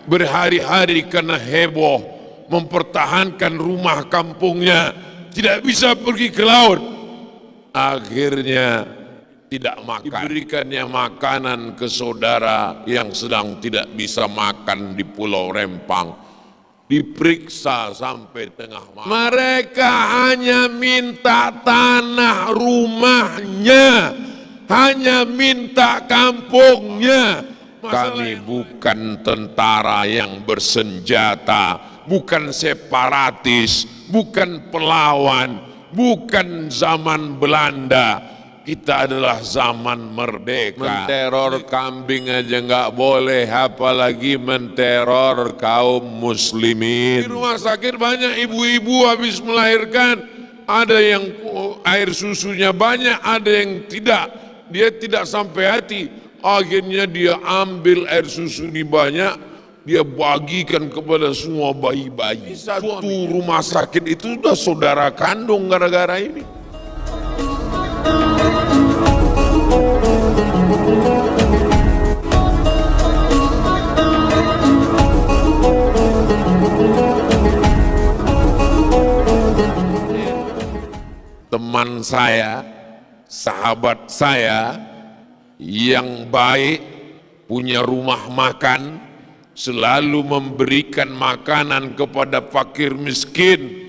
berhari-hari karena heboh mempertahankan rumah kampungnya, tidak bisa pergi ke laut, akhirnya tidak makan. Diberikannya makanan ke saudara yang sedang tidak bisa makan di Pulau Rempang, diperiksa sampai tengah malam. Mereka hanya minta tanah rumahnya, hanya minta kampungnya. Kami bukan tentara yang bersenjata, bukan separatis, bukan pelawan, bukan zaman Belanda. Kita adalah zaman merdeka. Menteror kambing aja nggak boleh, apalagi menteror kaum muslimin. Di rumah sakit banyak ibu-ibu habis melahirkan, ada yang air susunya banyak, ada yang tidak. Dia tidak sampai hati, akhirnya dia ambil air susu di banyak, dia bagikan kepada semua bayi-bayi. Satu rumah sakit itu sudah saudara kandung gara-gara ini. Teman saya, sahabat saya yang baik, punya rumah makan, selalu memberikan makanan kepada fakir miskin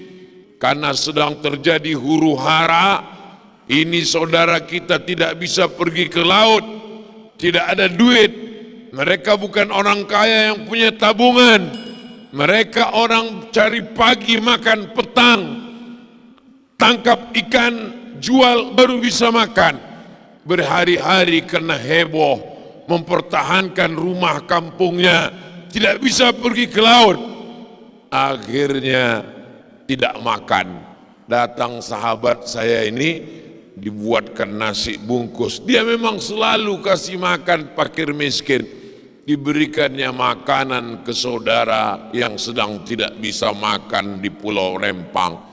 karena sedang terjadi huru-hara. Ini saudara kita tidak bisa pergi ke laut, tidak ada duit. Mereka bukan orang kaya yang punya tabungan, mereka orang cari pagi makan petang, tangkap ikan, jual baru bisa makan. Berhari-hari karena heboh mempertahankan rumah kampungnya, tidak bisa pergi ke laut, akhirnya tidak makan. Datang sahabat saya ini, dibuatkan nasi bungkus. Dia memang selalu kasih makan fakir miskin. Diberikannya makanan ke saudara yang sedang tidak bisa makan di Pulau Rempang,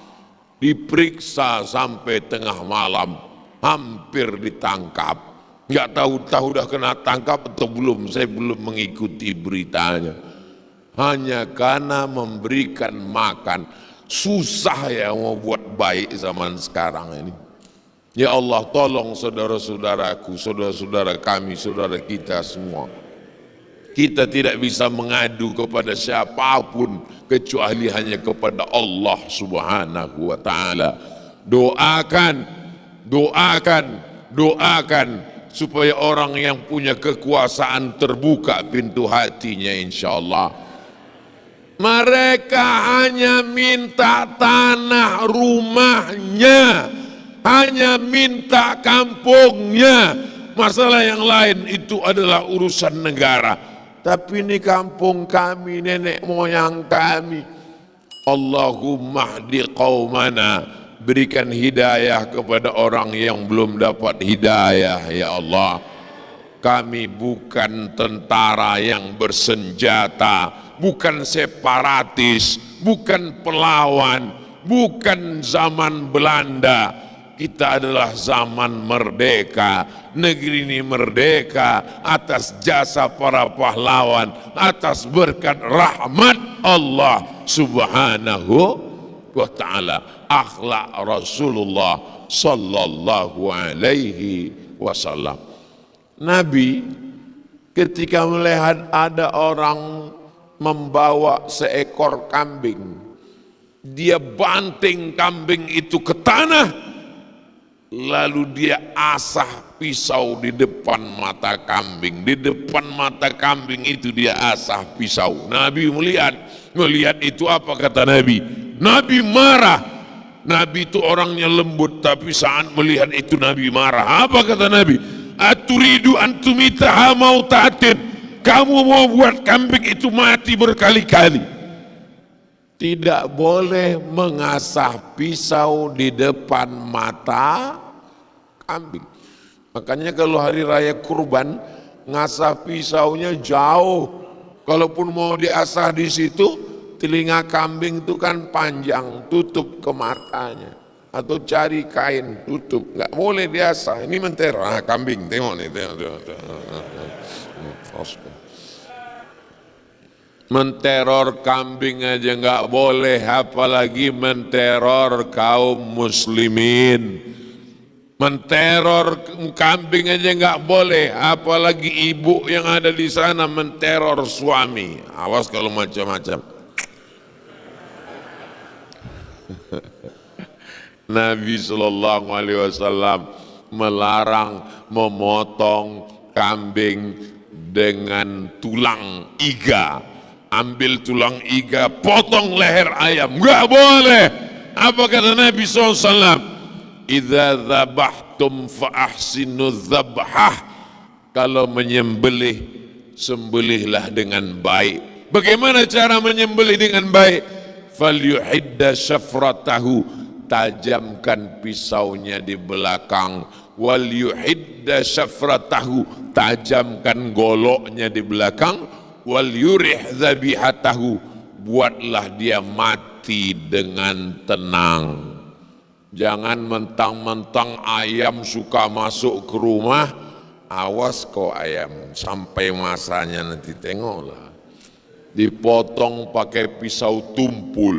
diperiksa sampai tengah malam, hampir ditangkap. Nggak tahu udah kena tangkap atau belum, saya belum mengikuti beritanya. Hanya karena memberikan makan. Susah ya mau buat baik zaman sekarang ini. Ya Allah, tolong saudara-saudaraku, saudara-saudara kami, saudara kita semua. Kita tidak bisa mengadu kepada siapapun kecuali hanya kepada Allah Subhanahu wa taala. Doakan supaya orang yang punya kekuasaan terbuka pintu hatinya, insyaallah. Mereka hanya minta tanah rumahnya, hanya minta kampungnya. Masalah yang lain itu adalah urusan negara. Tapi ini kampung kami, nenek moyang kami. Allahumma hdi qaumana, berikan hidayah kepada orang yang belum dapat hidayah, ya Allah. Kami bukan tentara yang bersenjata, bukan separatis, bukan pelawan, bukan zaman Belanda. Kita adalah zaman merdeka. Negeri ini merdeka atas jasa para pahlawan, atas berkat rahmat Allah Subhanahu wa ta'ala, akhlak Rasulullah sallallahu alaihi wasallam. Nabi ketika melihat ada orang membawa seekor kambing, dia banting kambing itu ke tanah, lalu dia asah pisau di depan mata kambing. Di depan mata kambing itu dia asah pisau. Nabi melihat itu, apa kata Nabi? Nabi marah. Nabi itu orangnya lembut, tapi saat melihat itu Nabi marah. Apa kata Nabi? Aturidu antumitaha mautatin, kamu mau buat kambing itu mati berkali-kali. Tidak boleh mengasah pisau di depan mata kambing. Makanya kalau hari raya kurban, ngasah pisaunya jauh. Kalaupun mau diasah di situ, telinga kambing itu kan panjang, tutup ke matanya. Atau cari kain tutup, nggak boleh diasah. Ini menteror kambing, tengok nih, tengok. Menteror kambing aja nggak boleh, apalagi menteror kaum muslimin. Menteror kambing aja nggak boleh, apalagi ibu yang ada di sana menteror suami. Awas kalau macam-macam. Nabi Shallallahu Alaihi Wasallam melarang memotong kambing dengan tulang iga. Ambil tulang iga, potong leher ayam, nggak boleh. Apa kata Nabi SAW? Idza dzabhtum fa ahsinu dzabhah. Kalau menyembelih, sembelihlah dengan baik. Bagaimana cara menyembelih dengan baik? Falyuhidda syafratahu, tajamkan pisaunya di belakang. Wal yuhidda syafratahu, tajamkan goloknya di belakang. Wal yurih dzabihatahu, buatlah dia mati dengan tenang. Jangan mentang-mentang ayam suka masuk ke rumah, awas kok ayam, sampai masanya nanti tengoklah dipotong pakai pisau tumpul.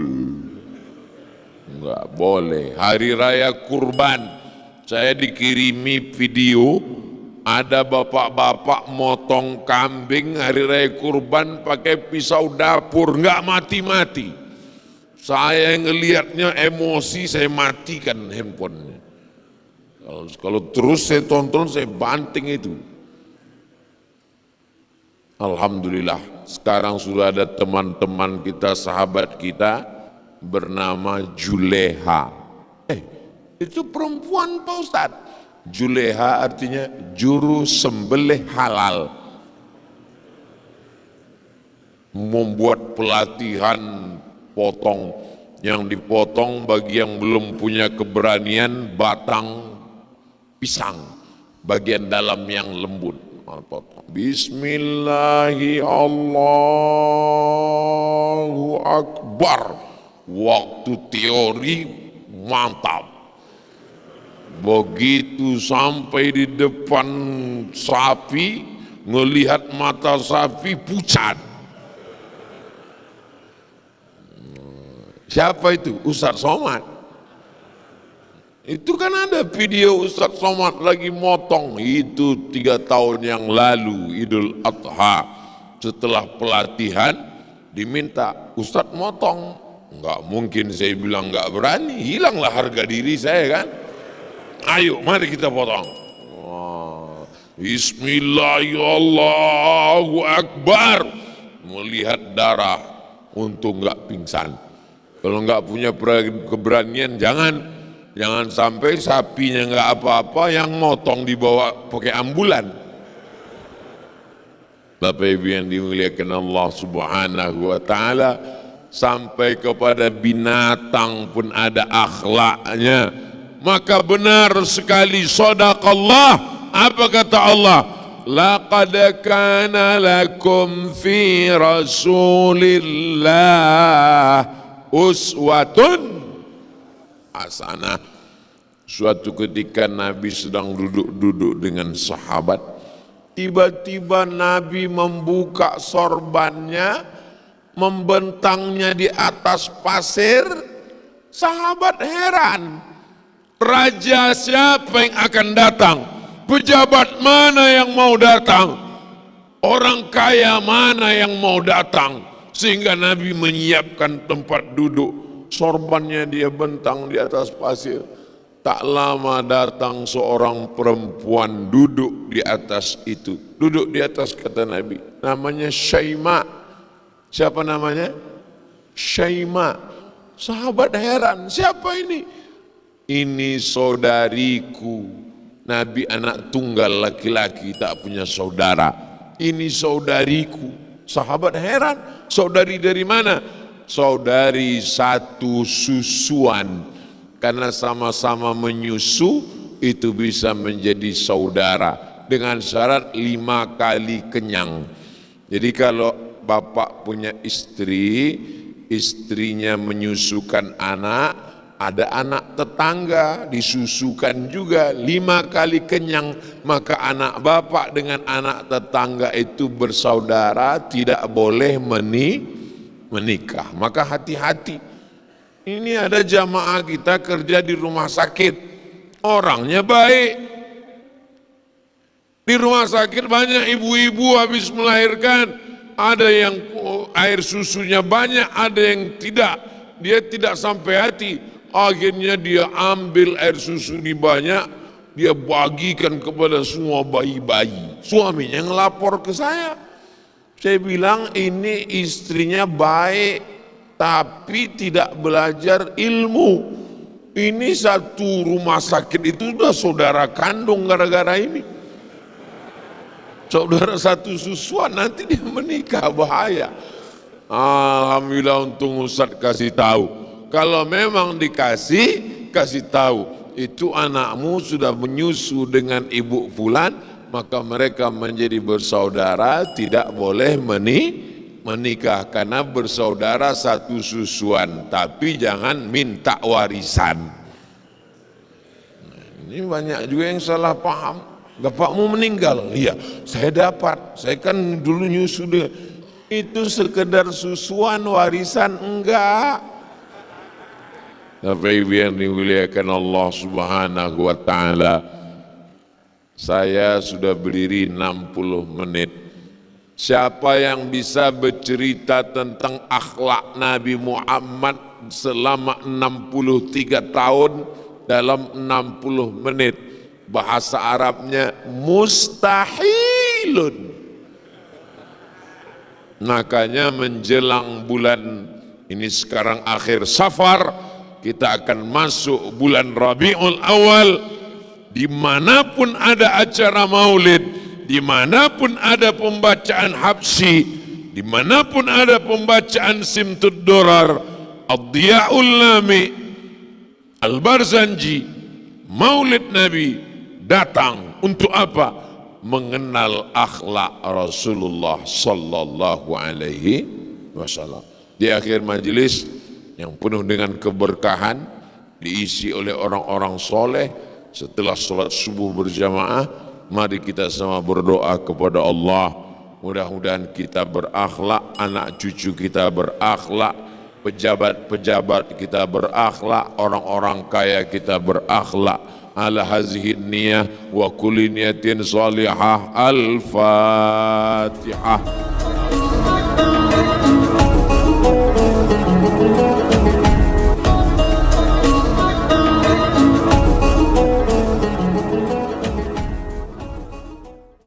Enggak boleh. Hari raya kurban, saya dikirimi video, ada bapak-bapak motong kambing hari raya kurban pakai pisau dapur, enggak mati-mati. Saya ngelihatnya emosi, saya matikan handphonenya. Kalau terus saya tonton, saya banting itu. Alhamdulillah, sekarang sudah ada teman-teman kita, sahabat kita bernama Juleha. Itu perempuan Pak Ustadz. Juleha artinya juru sembelih halal. Membuat pelatihan potong, yang dipotong bagi yang belum punya keberanian batang pisang, bagian dalam yang lembut. Bismillahi Allahu Akbar. Waktu teori mantap. Begitu sampai di depan sapi, melihat mata sapi pucat. Siapa itu? Ustadz Somad. Itu kan ada video Ustadz Somad lagi motong. Itu 3 tahun yang lalu, Idul Adha. Setelah pelatihan diminta Ustadz motong. Enggak mungkin saya bilang enggak berani, hilanglah harga diri saya kan. Ayo mari kita potong. Bismillahirrahmanirrahim. Melihat darah, untung enggak pingsan. Kalau enggak punya keberanian jangan sampai sapinya enggak apa-apa, yang motong dibawa pakai ambulan. Bapak Ibu yang dimuliakan Allah Subhanahu wa taala, sampai kepada binatang pun ada akhlaknya. Maka benar sekali sadaqallah. Apa kata Allah? Laqad kana lakum fi Rasulillah uswatun hasanah. Suatu ketika Nabi sedang duduk-duduk dengan sahabat, tiba-tiba Nabi membuka sorbannya, membentangnya di atas pasir. Sahabat heran, raja siapa yang akan datang? Pejabat mana yang mau datang? Orang kaya mana yang mau datang? Sehingga Nabi menyiapkan tempat duduk, sorbannya dia bentang di atas pasir. Tak lama datang seorang perempuan duduk di atas itu. Duduk di atas, kata Nabi, namanya Syaima. Siapa namanya? Syaima. Sahabat heran, siapa ini? Ini saudariku. Nabi anak tunggal laki-laki, tak punya saudara. Ini saudariku. Sahabat heran, saudari dari mana? Saudari satu susuan. Karena sama-sama menyusu, itu bisa menjadi saudara. Dengan syarat 5 kali kenyang. Jadi kalau bapak punya istri, istrinya menyusukan anak, ada anak tetangga disusukan juga 5 kali kenyang, maka anak bapak dengan anak tetangga itu bersaudara, tidak boleh menikah. Maka hati-hati. Ini ada jamaah kita kerja di rumah sakit, orangnya baik. Di rumah sakit banyak ibu-ibu habis melahirkan, ada yang air susunya banyak, ada yang tidak. Dia tidak sampai hati. Akhirnya dia ambil air susu di banyak, dia bagikan kepada semua bayi-bayi. Suaminya ngelapor ke saya. Saya bilang ini istrinya baik, tapi tidak belajar ilmu. Ini satu rumah sakit itu sudah saudara kandung gara-gara ini. Saudara satu susuan, nanti dia menikah, bahaya. Alhamdulillah untung Ustaz kasih tahu. Kalau memang kasih tahu, itu anakmu sudah menyusu dengan ibu fulan, maka mereka menjadi bersaudara, tidak boleh menikah karena bersaudara satu susuan, tapi jangan minta warisan. Ini banyak juga yang salah paham. Bapakmu meninggal, iya saya dapat, saya kan dulu nyusu deh. Itu sekedar susuan, warisan enggak. Bapak Ibu yang dimuliakan Allah Subhanahu wa Ta'ala, saya sudah berdiri 60 menit. Siapa yang bisa bercerita tentang akhlak Nabi Muhammad selama 63 tahun dalam 60 menit? Bahasa Arabnya mustahilun. Makanya menjelang bulan ini sekarang akhir Safar, kita akan masuk bulan Rabiul Awal, dimanapun ada acara maulid, dimanapun ada pembacaan habsi, dimanapun ada pembacaan Simtud Durar, Ad-Diya'ul Lami, Al-Barzanji, Maulid Nabi, datang untuk apa? Mengenal akhlak Rasulullah sallallahu alaihi wasallam. Di akhir majelis yang penuh dengan keberkahan, diisi oleh orang-orang soleh, setelah sholat subuh berjamaah, mari kita sama berdoa kepada Allah. Mudah-mudahan kita berakhlak, anak cucu kita berakhlak, pejabat-pejabat kita berakhlak, orang-orang kaya kita berakhlak. Ala hazihi niyah wa kulli niyatin salihah. Al-Fatihah.